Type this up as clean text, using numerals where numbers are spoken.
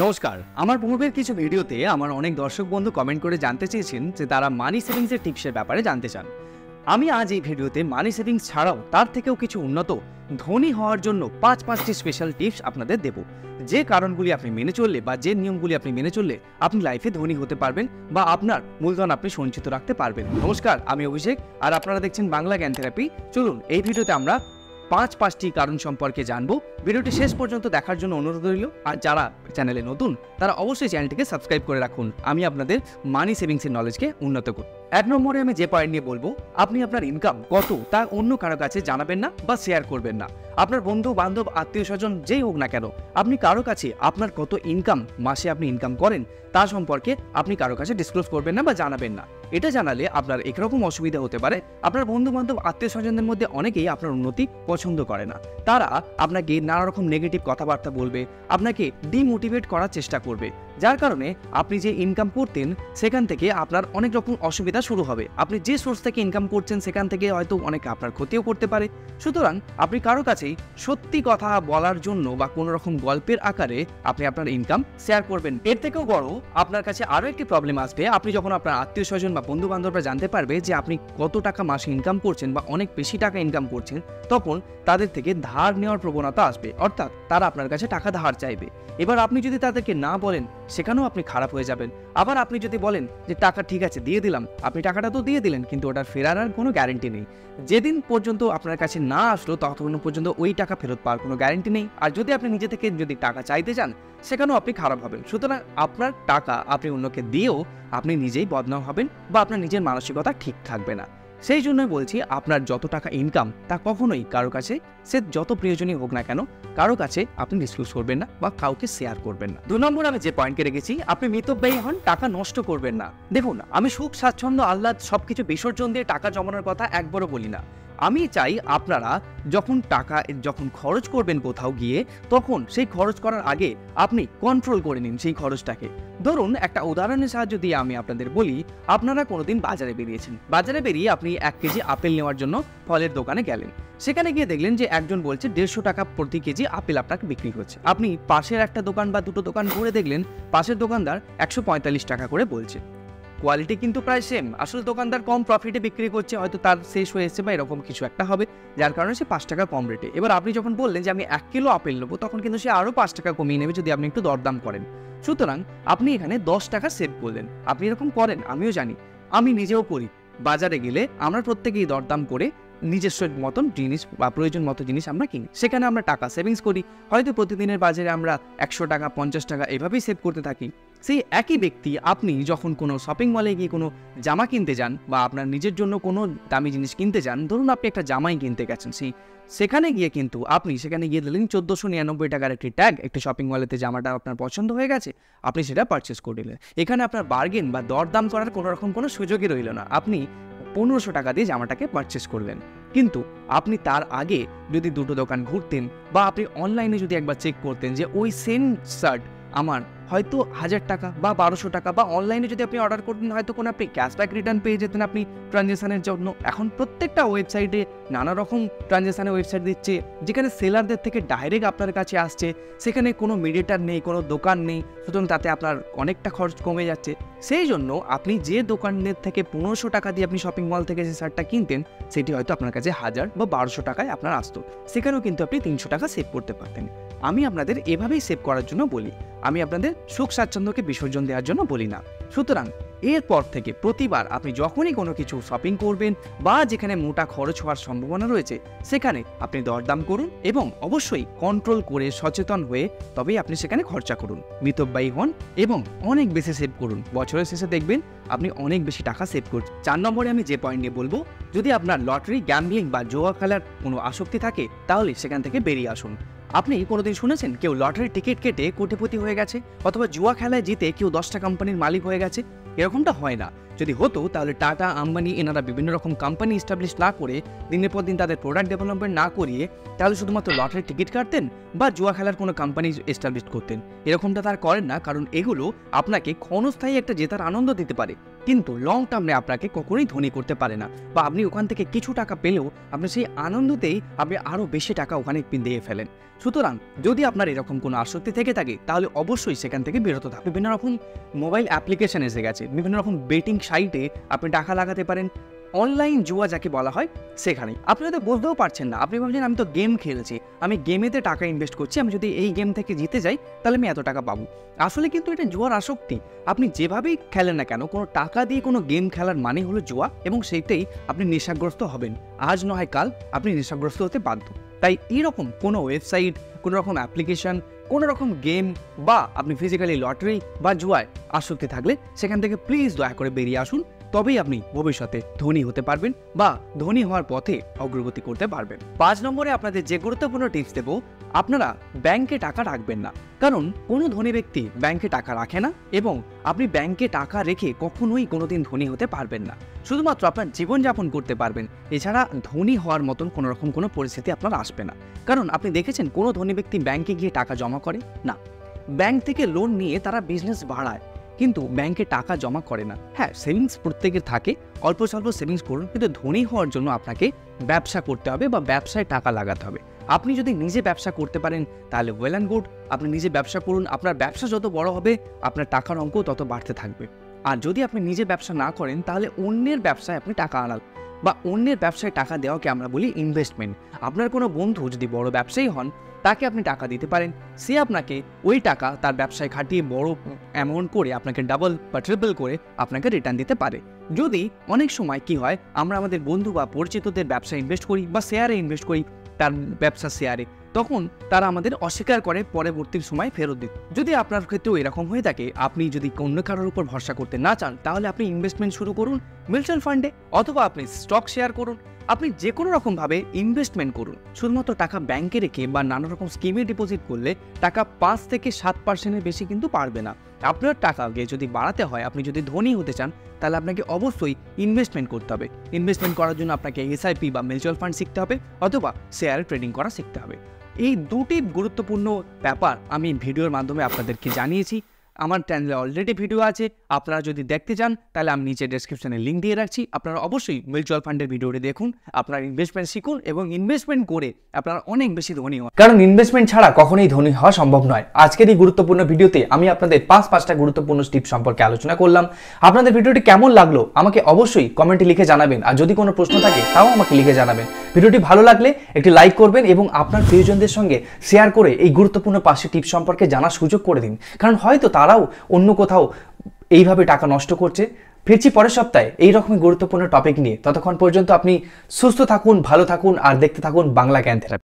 নমস্কার। আমার পূর্বের কিছু ভিডিওতে আমার অনেক দর্শক বন্ধু কমেন্ট করে জানতে চেয়েছেন যে তারা মানি সেভিংসের টিপসের ব্যাপারে জানতে চান। আমি আজ এই ভিডিওতে মানি সেভিংস ছাড়াও তার থেকেও কিছু উন্নত ধনী হওয়ার জন্য পাঁচটি স্পেশাল টিপস আপনাদের দেব, যে কারণগুলি আপনি মেনে চললে বা যে নিয়মগুলি আপনি মেনে চললে আপনি লাইফে ধনী হতে পারবেন বা আপনার মূলধন আপনি সঞ্চিত রাখতে পারবেন। নমস্কার, আমি অভিষেক আর আপনারা দেখছেন বাংলা জ্ঞান থেরাপি। চলুন এই ভিডিওতে আমরা পাঁচটি কারণ সম্পর্কে জানবো। ভিডিওটি শেষ পর্যন্ত দেখার জন্য অনুরোধ রইল। আর যারা চ্যানেলে নতুন তারা অবশ্যই চ্যানেলটিকে সাবস্ক্রাইব করে রাখুন। আমি আপনাদের মানি সেভিংসের নলেজকে উন্নত করব। এক নম্বরে আমি যে পয়েন্ট নিয়ে বলবো, আপনি আপনার ইনকাম কত তা অন্য কারো কাছে জানাবেন না বা শেয়ার করবেন না। আপনার বন্ধু বান্ধব আত্মীয় স্বজন যেই হোক না কেন, আপনি কারো কাছে আপনার কত ইনকাম, মাসে আপনি ইনকাম করেন তা সম্পর্কে আপনি কারো কাছে ডিসক্লোজ করবেন না বা জানাবেন না। এটা জানালে আপনার একরকম অসুবিধা হতে পারে। আপনার বন্ধু বান্ধব আত্মীয় স্বজনদের মধ্যে অনেকেই আপনার উন্নতি পছন্দ করে না। তারা আপনাকে নানা রকম নেগেটিভ কথাবার্তা বলবে, আপনাকে ডিমোটিভেট করার চেষ্টা করবে, যার কারণে আপনি যে ইনকাম করতেন সেখান থেকে আপনার অনেক রকম অসুবিধা শুরু হবে। আপনি যে সোর্স থেকে ইনকাম করছেন সেখান থেকে হয়তো অনেকে আপনার ক্ষতিও করতে পারে। সুতরাং আপনি কারো কাছেই সত্যি কথা বলার জন্য বা কোনো রকম গল্পের আকারে আপনি আপনার ইনকাম শেয়ার করবেন। এর থেকেও বড় আপনার কাছে আরও একটি প্রবলেম আসবে। আপনি যখন আপনার আত্মীয় স্বজন বা বন্ধু বান্ধবরা জানতে পারবে যে আপনি কত টাকা মাসে ইনকাম করছেন বা অনেক বেশি টাকা ইনকাম করছেন, তখন তাদের থেকে ধার নেওয়ার প্রবণতা আসবে, অর্থাৎ তারা আপনার কাছে টাকা ধার চাইবে। এবার আপনি যদি তাদেরকে না বলেন সেখানেও আপনি খারাপ হয়ে যাবেন। আবার আপনি যদি বলেন যে টাকা ঠিক আছে দিয়ে দিলাম, আপনি টাকাটা তো দিয়ে দিলেন কিন্তু ওটার ফেরার আর কোনো গ্যারেন্টি নেই। যেদিন পর্যন্ত আপনার কাছে না আসলো ততক্ষণ পর্যন্ত ওই টাকা ফেরত পাওয়ার কোনো গ্যারেন্টি নেই। আর যদি আপনি নিজে থেকে যদি টাকা চাইতে চান সেখানেও আপনি খারাপ হবেন। সুতরাং আপনার টাকা আপনি অন্যকে দিয়েও আপনি নিজেই বদনাম হবেন বা আপনার নিজের মানসিকতা ঠিক থাকবে না। সেই জন্যই বলছি, আপনার যত টাকা ইনকাম তা কখনোই কারো কাছে, সে যত প্রয়োজনীয় হোক না কেন, কারো কাছে আপনি ডিসক্লোজ করবেন না বা কাউকে শেয়ার করবেন না। 2 নম্বর আমি যে পয়েন্টকে রেখেছি, আপনি মিতব্যয়ী হন, টাকা নষ্ট করবেন না। দেখুন, আমি সুখ স্বাচ্ছন্দ্য আহ্লাদ সবকিছু বিসর্জন দিয়ে টাকা জমানোর কথা একবারও বলি না। আমি চাই আপনারা যখন খরচ করবেন কোথাও গিয়ে, তখন সেই খরচ করার আগে আপনি কন্ট্রোল করে নিন সেই খরচটাকে। ধরুন, একটা উদাহরণের সাহায্য দিয়ে আমি আপনাদের বলি, আপনারা কোনোদিন বাজারে বেরিয়েছেন, বাজারে বেরিয়ে আপনি 1 কেজি আপেল নেওয়ার জন্য ফলের দোকানে গেলেন। সেখানে গিয়ে দেখলেন যে একজন বলছে 150 টাকা প্রতি কেজি আপেল আপনাকে বিক্রি হচ্ছে। আপনি পাশের একটা দোকান বা দুটো দোকান ঘুরে দেখলেন পাশের দোকানদার 145 টাকা করে বলছে। কোয়ালিটি কিন্তু প্রায় সেম, আসলে দোকানদার কম প্রফিটে বিক্রি করছে, হয়তো তার শেষ হয়েছে বা এরকম কিছু একটা হবে, যার কারণে সে 5 টাকা কম রেটে। এবার আপনি যখন বললেন যে আমি 1 কিলো আপেল নেবো, তখন কিন্তু সে আরও 5 টাকা কমিয়ে নেবে যদি আপনি একটু দরদাম করেন। সুতরাং আপনি এখানে 10 টাকা সেভ করলেন। আপনি এরকম করেন, আমিও জানি, আমি নিজেও করি। বাজারে গেলে আমরা প্রত্যেকেই দরদাম করে নিজস্ব মতন জিনিস বা প্রয়োজন মতো জিনিস আমরা কিনি, সেখানে আমরা টাকা সেভিংস করি। হয়তো প্রতিদিনের বাজারে আমরা 100 টাকা 50 টাকা এভাবেই সেভ করতে থাকি। সেই একই ব্যক্তি আপনি যখন কোনো শপিং মলে গিয়ে কোনো জামা কিনতে যান বা আপনার নিজের জন্য কোনো দামি জিনিস কিনতে যান, ধরুন আপনি একটা জামাই কিনতে গেছেন, সেখানে গিয়ে কিন্তু আপনি সেখানে গিয়ে দিলেন 1499 টাকার একটি ট্যাগ, একটি শপিং মলেতে জামাটা আপনার পছন্দ হয়ে গেছে, আপনি সেটা পারচেস করে নিলেন। এখানে আপনার বার্গেন বা দরদাম করার কোনো রকম কোনো সুযোগই রইল না। আপনি 1500 টাকা দিয়ে জামাটাকে পারচেস করলেন। কিন্তু আপনি তার আগে যদি দুটো দোকান ঘুরতেন বা আপনি অনলাইনে যদি একবার চেক করতেন যে ওই সেম শার্ট আমার হয়তো 1000 টাকা বা 1200 টাকা, বা অনলাইনে যদি আপনি অর্ডার করতেন হয়তো কোনো আপনি ক্যাশব্যাক রিটার্ন পেয়ে যেতেন আপনি ট্রানজ্যাকশানের জন্য। এখন প্রত্যেকটা ওয়েবসাইটে নানা রকম ট্রানজ্যাকশানের ওয়েবসাইট দিচ্ছে, যেখানে সেলারদের থেকে ডাইরেক্ট আপনার কাছে আসছে, সেখানে কোনো মিডিয়েটার নেই, কোনো দোকান নেই। সুতরাং তাতে আপনার অনেকটা খরচ কমে যাচ্ছে। সেই জন্য আপনি যে দোকানের থেকে 1500 টাকা দিয়ে আপনি শপিং মল থেকে যে শার্টটা কিনতেন, সেটি হয়তো আপনার কাছে 1000 বা 1200 টাকায় আপনার আসতো। সেখানেও কিন্তু আপনি 300 টাকা সেভ করতে পারতেন। আমি আপনাদের এভাবেই সেভ করার জন্য বলি, আমি আপনাদের সুখ স্বাচ্ছন্দ্যকে বিসর্জন দেওয়ার জন্য বলি না। সুতরাং এরপর থেকে প্রতিবার আপনি যখনই কোনো কিছু শপিং করবেন বা যেখানে মোটা খরচ হওয়ার সম্ভাবনা রয়েছে, সেখানে আপনি দরদাম করুন এবং অবশ্যই কন্ট্রোল করে সচেতন হয়ে তবেই আপনি সেখানে খরচা করুন। মিতব্যয়ী হন এবং অনেক বেশি সেভ করুন। বছরের শেষে দেখবেন আপনি অনেক বেশি টাকা সেভ করছেন। 4 নম্বরে আমি যে পয়েন্ট নিয়ে বলবো, যদি আপনার লটারি, গ্যাম্বলিং বা জুয়া খেলার কোনো আসক্তি থাকে তাহলে সেখান থেকে বেরিয়ে আসুন। আপনি কোনোদিন শুনেছেন কেউ লটারির টিকিট কেটে কোটিপতি হয়ে গেছে, অথবা জুয়া খেলায় জিতে কেউ 10টা কোম্পানির মালিক হয়ে গেছে? এরকমটা হয় না। যদি হতো তাহলে টাটা, আম্বানি এনারা বিভিন্ন রকম কোম্পানি এস্টাবলিশ না করে, দিনের পর দিন তাদের প্রোডাক্ট ডেভেলপমেন্ট না করিয়ে তাহলে শুধুমাত্র লটারির টিকিট কাটতেন বা জুয়া খেলার কোনো কোম্পানি এস্টাবলিশ করতেন। এরকমটা তার করেন না, কারণ এগুলো আপনাকে ক্ষণস্থায়ী একটা জেতার আনন্দ দিতে পারে, কিন্তু লং টার্মে আপনাকে কখনোই ধনী করতে পারে না। বা আপনি ওখান থেকে কিছু টাকা পেলেও আপনি সেই আনন্দতেই আপনি আরও বেশি টাকা ওখানে দিয়ে ফেলেন। সুতরাং যদি আপনার এরকম কোনো আসক্তি থেকে থাকে তাহলে অবশ্যই সেখান থেকে বিরত থাকুন। বিভিন্ন রকম মোবাইল অ্যাপ্লিকেশন এসে গেছে, বিভিন্ন রকম বেটিং সাইটে আপনি টাকা লাগাতে পারেন। অনলাইন জুয়া যাকে বলা হয় সেখানে আপনি হয়তো বুঝতেও পারছেন না, আপনি ভাবছেন আমি তো গেম খেলছি, আমি গেমেতে টাকা ইনভেস্ট করছি, আমি যদি এই গেম থেকে জিতে যাই তাহলে আমি এত টাকা পাবো। আসলে কিন্তু এটা জুয়ার আসক্তি। আপনি যেভাবেই খেলেন না কেন, কোনো টাকা দিয়ে কোনো গেম খেলার মানে হলো জুয়া, এবং সেইটাই আপনি নেশাগ্রস্ত হবেন। আজ নয় কাল আপনি নেশাগ্রস্ত হতে বাধ্য। তাই এইরকম কোনো ওয়েবসাইট, কোনো রকম অ্যাপ্লিকেশন, কোনো রকম গেম বা আপনি ফিজিক্যালি লটারি বা জুয়ায় আসক্তি থাকলে সেখান থেকে প্লিজ দয়া করে বেরিয়ে আসুন। তবেই আপনি ভবিষ্যতে ধনী হতে পারবেন বা ধনী হওয়ার পথে অগ্রগতি করতে পারবেন। 5 নম্বরে আপনাদের যে গুরুত্বপূর্ণ টিপস দেব, আপনারা ব্যাংকে টাকা রাখবেন না। কারণ কোনো ধনী ব্যক্তি ব্যাংকে টাকা রাখে না, এবং আপনি ব্যাংকে টাকা রেখে কখনোই কোনোদিন ধনী হতে পারবেন না। শুধুমাত্র আপনার জীবনযাপন করতে পারবেন, এছাড়া ধনী হওয়ার মতন কোনো রকম কোনো পরিস্থিতি আপনার আসবে না। কারণ আপনি দেখেছেন কোনো ধনী ব্যক্তি ব্যাংকে গিয়ে টাকা জমা করে না। ব্যাংক থেকে লোন নিয়ে তারা বিজনেস বাড়ায়, কিন্তু ব্যাংকে টাকা জমা করে না। হ্যাঁ, সেভিংস প্রত্যেকের থাকে, অল্প স্বল্প সেভিংস করুন, কিন্তু ধনী হওয়ার জন্য আপনাকে ব্যবসা করতে হবে বা ব্যবসায় টাকা লাগাতে হবে। আপনি যদি নিজে ব্যবসা করতে পারেন তাহলে ওয়েল অ্যান্ড গুড, আপনি নিজে ব্যবসা করুন। আপনার ব্যবসা যত বড় হবে আপনার টাকার অঙ্ক তত বাড়তে থাকবে। আর যদি আপনি নিজে ব্যবসা না করেন তাহলে অন্যের ব্যবসায় আপনি টাকা আনান বা অন্যের ব্যবসায় টাকা দেওয়াকে আমরা বলি ইনভেস্টমেন্ট। আপনার কোনো বন্ধু যদি বড় ব্যবসায়ী হন, তাকে আপনি টাকা দিতে পারেন, সে আপনাকে ওই টাকা তার ব্যবসায় খাটিয়ে বড় অ্যামাউন্ট করে আপনাকে ডাবল বা ট্রিপল করে আপনাকে রিটার্ন দিতে পারে। যদি অনেক সময় কি হয়, আমরা আমাদের বন্ধু বা পরিচিতদের ব্যবসায় ইনভেস্ট করি বা শেয়ারে ইনভেস্ট করি, তার ব্যবসা শেয়ারে, তখন তারা আমাদের অস্বীকার করে পরবর্তী সময় ফেরত দিতে। যদি আপনার ক্ষেত্রেও এরকম হয়ে থাকে, আপনি যদি অন্য কারোর উপর ভরসা করতে না চান, তাহলে আপনি ইনভেস্টমেন্ট শুরু করুন মিউচুয়াল ফান্ডে, অথবা আপনি স্টক শেয়ার করুন। আপনি যে কোনো রকমভাবে ইনভেস্টমেন্ট করুন। শুধুমাত্র টাকা ব্যাংকে রেখে বা নানা রকম স্কিমে ডিপোজিট করলে টাকা 5 থেকে 7% বেশি কিন্তু পারবে না। আপনার টাকাকে যদি বাড়াতে হয়, আপনি যদি ধনী হতে চান, তাহলে আপনাকে অবশ্যই ইনভেস্টমেন্ট করতে হবে। ইনভেস্টমেন্ট করার জন্য আপনাকে এসআইপি বা মিউচুয়াল ফান্ড শিখতে হবে, অথবা শেয়ার ট্রেডিং করা শিখতে হবে। এই দুটি গুরুত্বপূর্ণ ব্যাপার আমি ভিডিওর মাধ্যমে আপনাদেরকে জানিয়েছি। আমার চ্যানেলে অলরেডি ভিডিও আছে, আপনারা যদি দেখতে চান তাহলে আমি নিচে ডেসক্রিপশনে লিঙ্ক দিয়ে রাখছি। আপনারা অবশ্যই মিউচুয়াল ফান্ডের ভিডিওটি দেখুন, আপনারা ইনভেস্টমেন্ট শিখুন এবং ইনভেস্টমেন্ট করে আপনারা অনেক বেশি ধনী হন। কারণ ইনভেস্টমেন্ট ছাড়া কখনোই ধনী হওয়া সম্ভব নয়। আজকের এই গুরুত্বপূর্ণ ভিডিওতে আমি আপনাদের 5টা গুরুত্বপূর্ণ টিপস সম্পর্কে আলোচনা করলাম। আপনাদের ভিডিওটি কেমন লাগলো আমাকে অবশ্যই কমেন্টে লিখে জানাবেন, আর যদি কোনো প্রশ্ন থাকে তাও আমাকে লিখে জানাবেন। ভিডিওটি ভালো লাগলে একটি লাইক করবেন এবং আপনার প্রিয়জনদের সঙ্গে শেয়ার করে এই গুরুত্বপূর্ণ 5টি টিপস সম্পর্কে জানার সুযোগ করে দিন। কারণ হয়তো তারাও অন্য কোথাও এইভাবে টাকা নষ্ট করছে। ফিরছি পরের সপ্তাহে এইরকমই গুরুত্বপূর্ণ টপিক নিয়ে। ততক্ষণ পর্যন্ত আপনি সুস্থ থাকুন, ভালো থাকুন আর দেখতে থাকুন বাংলা জ্ঞান থেরাপি।